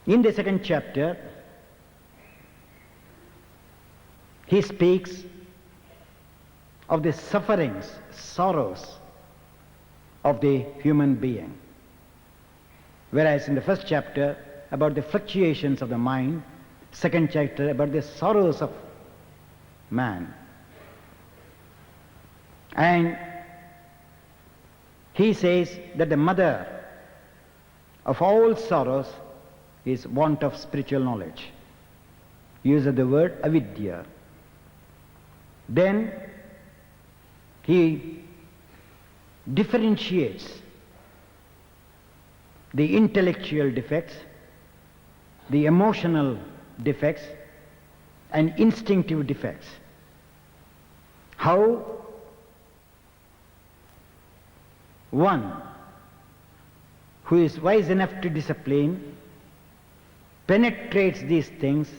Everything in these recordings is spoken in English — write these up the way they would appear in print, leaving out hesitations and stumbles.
In the second chapter, he speaks of the sufferings, sorrows of the human being. Whereas in the first chapter, about the fluctuations of the mind, second chapter about the sorrows of man. And he says that the mother of all sorrows is want of spiritual knowledge. He uses the word avidya. Then he differentiates the intellectual defects, the emotional defects, and instinctive defects. How one who is wise enough to discipline penetrates these things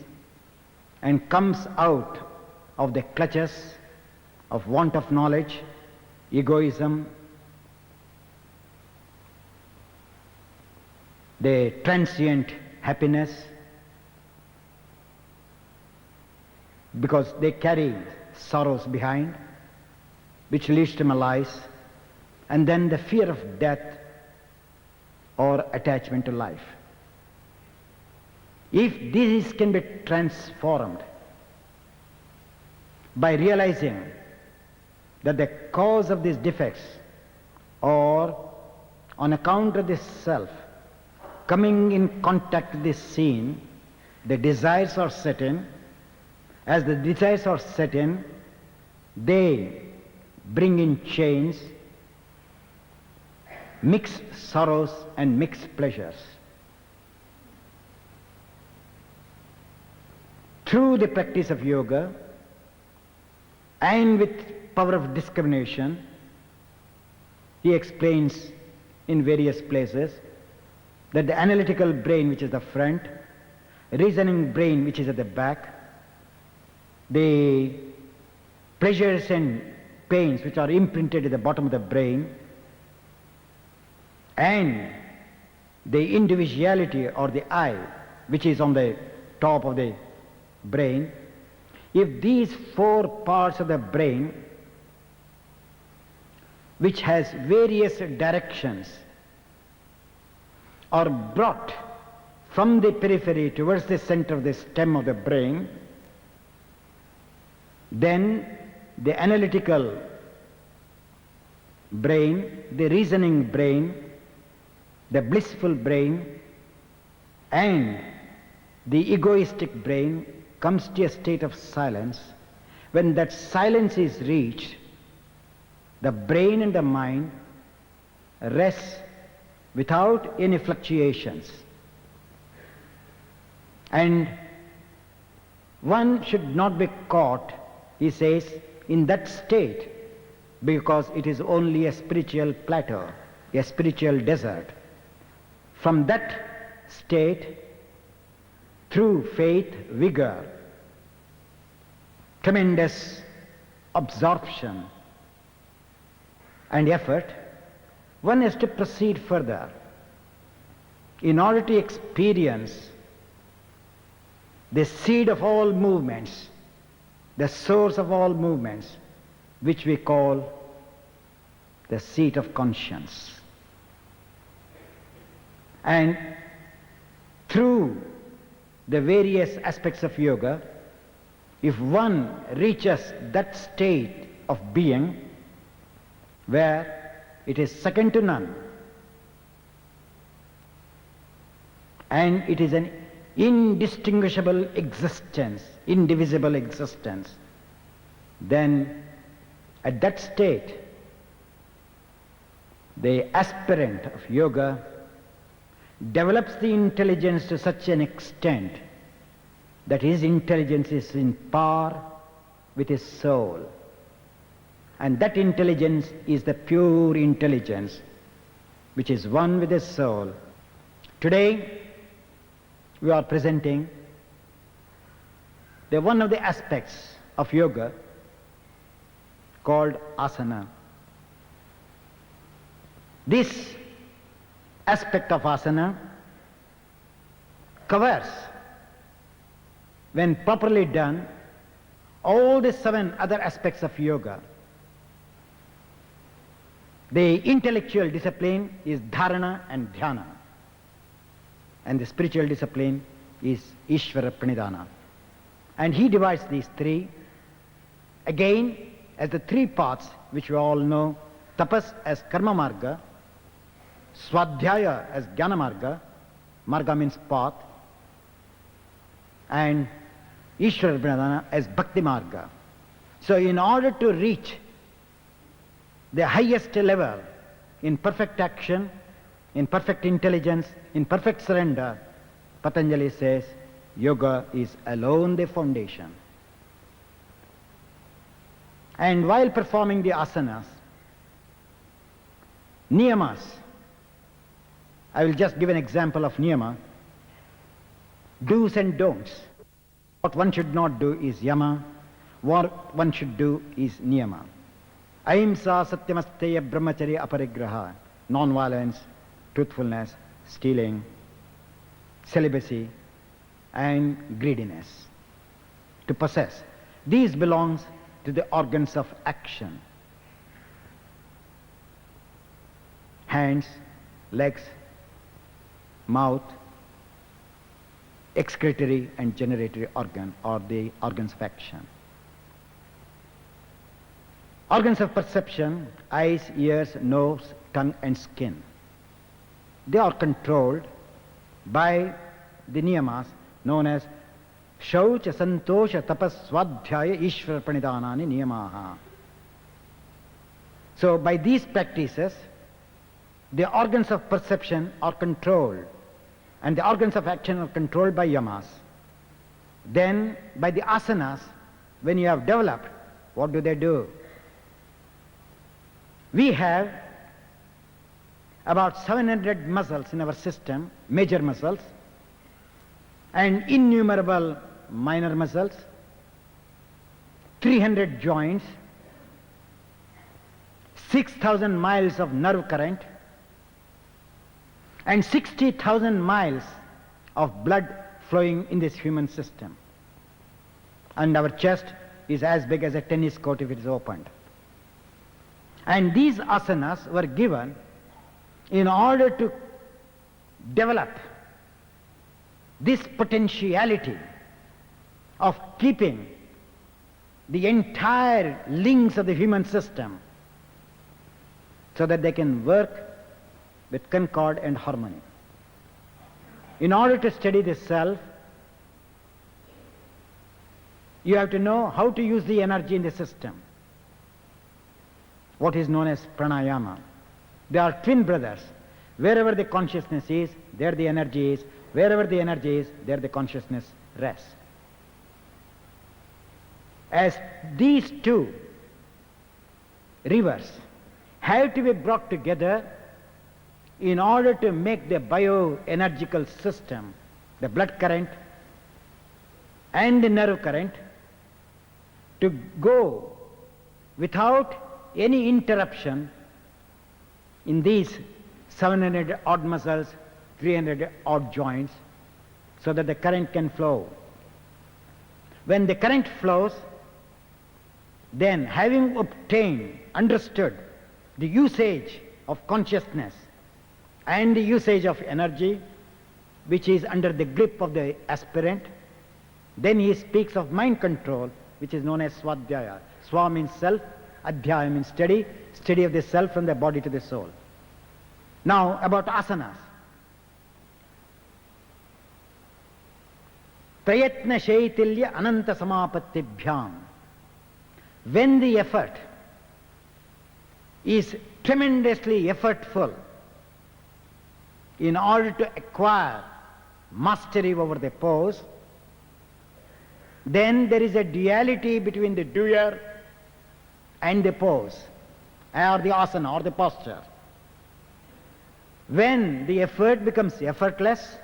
and comes out of the clutches of want of knowledge, egoism, the transient happiness, because they carry sorrows behind, which leads to malice, and then the fear of death or attachment to life. If this can be transformed by realizing that the cause of these defects or on account of this self coming in contact with this scene, the desires are set in. As the desires are set in, they bring in chains, mixed sorrows and mixed pleasures. Through the practice of yoga and with power of discrimination, he explains in various places that the analytical brain, which is the front, reasoning brain, which is at the back, the pleasures and pains which are imprinted at the bottom of the brain, and the individuality or the I, which is on the top of the brain, if these four parts of the brain, which has various directions, are brought from the periphery towards the center of the stem of the brain, then the analytical brain, the reasoning brain, the blissful brain, and the egoistic brain comes to a state of silence. When that silence is reached, the brain and the mind rest without any fluctuations. And one should not be caught, he says, in that state, because it is only a spiritual plateau, a spiritual desert. From that state, through faith, vigor, tremendous absorption and effort, one has to proceed further in order to experience the seed of all movements, the source of all movements, which we call the seat of conscience. And through the various aspects of yoga, if one reaches that state of being where it is second to none, and it is an indistinguishable existence, indivisible existence, then at that state, the aspirant of yoga develops the intelligence to such an extent that his intelligence is in par with his soul. And that intelligence is the pure intelligence which is one with his soul. Today, we are presenting one of the aspects of yoga called asana. This aspect of asana covers, when properly done, all the 7 other aspects of yoga. The intellectual discipline is dharana and dhyana, and the spiritual discipline is Isvara Pranidhana. And he divides these 3 again as the 3 paths which we all know: Tapas as karma marga, Svadhyaya as jnana marga, marga means path, and Ishvara Pranidhana as bhakti marga. So in order to reach the highest level in perfect action, in perfect intelligence, in perfect surrender, Patanjali says yoga is alone the foundation. And while performing the asanas, niyamas, I will just give an example of niyama, do's and don'ts. What one should not do is yama, what one should do is niyama. Ahimsa, satyamasteya, brahmacharya, aparigraha, non-violence, truthfulness, stealing, celibacy, and greediness. To possess. These belongs to the organs of action. Hands, legs, mouth, excretory and generatory organ, or the organs of action. Organs of perception: eyes, ears, nose, tongue and skin. They are controlled by the niyamas known as Shaucha, Santosha, Tapas, Svadhyaya, Ishvara Pranidhanani niyamaha. So by these practices, the organs of perception are controlled and the organs of action are controlled by yamas. Then by the asanas, when you have developed, what do? We have about 700 muscles in our system, major muscles, and innumerable minor muscles, 300 joints, 6,000 miles of nerve current, and 60,000 miles of blood flowing in this human system. And our chest is as big as a tennis court if it is opened. And these asanas were given in order to develop this potentiality of keeping the entire links of the human system so that they can work with concord and harmony. In order to study the self, you have to know how to use the energy in the system, what is known as pranayama. They are twin brothers. Wherever the consciousness is, there the energy is. Wherever the energy is, there the consciousness rests. As these 2 rivers have to be brought together in order to make the bioenergical system, the blood current and the nerve current, to go without any interruption in these 700 odd muscles, 300 odd joints, so that the current can flow. When the current flows, then having obtained, understood the usage of consciousness and the usage of energy, which is under the grip of the aspirant, then he speaks of mind control, which is known as Svadhyaya. Swa means self, Adhyaya means study of the self from the body to the soul. Now about asanas. Prayatna shaitilya ananta samapatibhyam. When the effort is tremendously effortful in order to acquire mastery over the pose, then there is a duality between the doer and the pose, or the asana, or the posture. When the effort becomes effortless,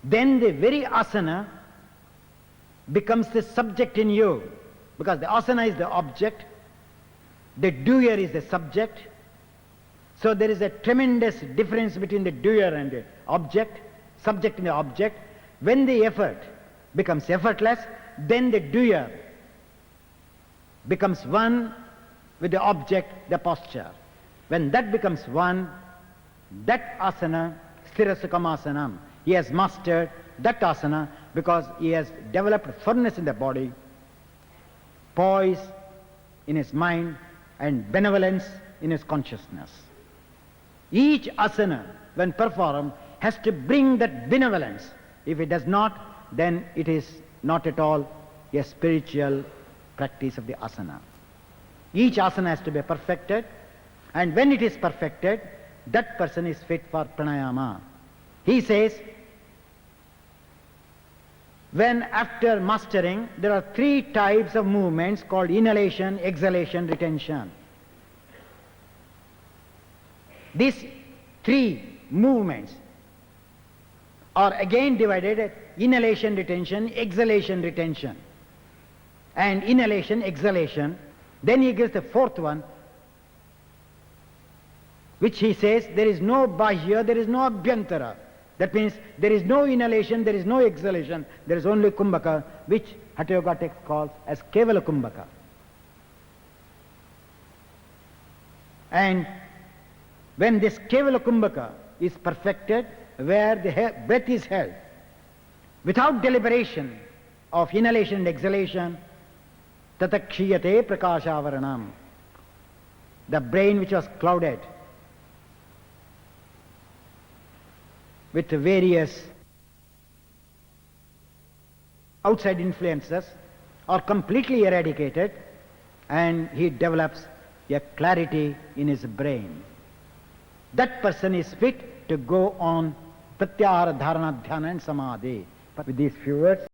then the very asana becomes the subject in you, because the asana is the object, the doer is the subject. So there is a tremendous difference between the doer and the object. subject and the object. When the effort becomes effortless, then the doer becomes one with the object, the posture. When that becomes one, that asana, sthirasukamasanam, he has mastered that asana because he has developed firmness in the body, poise in his mind, and benevolence in his consciousness. Each asana, when performed, has to bring that benevolence. If it does not, then it is not at all a spiritual practice of the asana. Each asana has to be perfected, and when it is perfected, that person is fit for pranayama. He says, when after mastering, there are 3 types of movements called inhalation, exhalation, retention. These 3 movements are again divided: inhalation, retention, exhalation, retention, and inhalation, exhalation. Then he gives the 4th one, which he says there is no bahya, there is no abhyantara. That means there is no inhalation, there is no exhalation, there is only kumbhaka, which Hatha Yoga text calls as kevala kumbhaka. And when this kevala kumbhaka is perfected, where the breath is held without deliberation of inhalation and exhalation, tatakshiyate prakashavaranam, the brain which was clouded with various outside influences are completely eradicated, and he develops a clarity in his brain. That person is fit to go on pratyahara, dharana, dhyana and samadhi. But with these few words,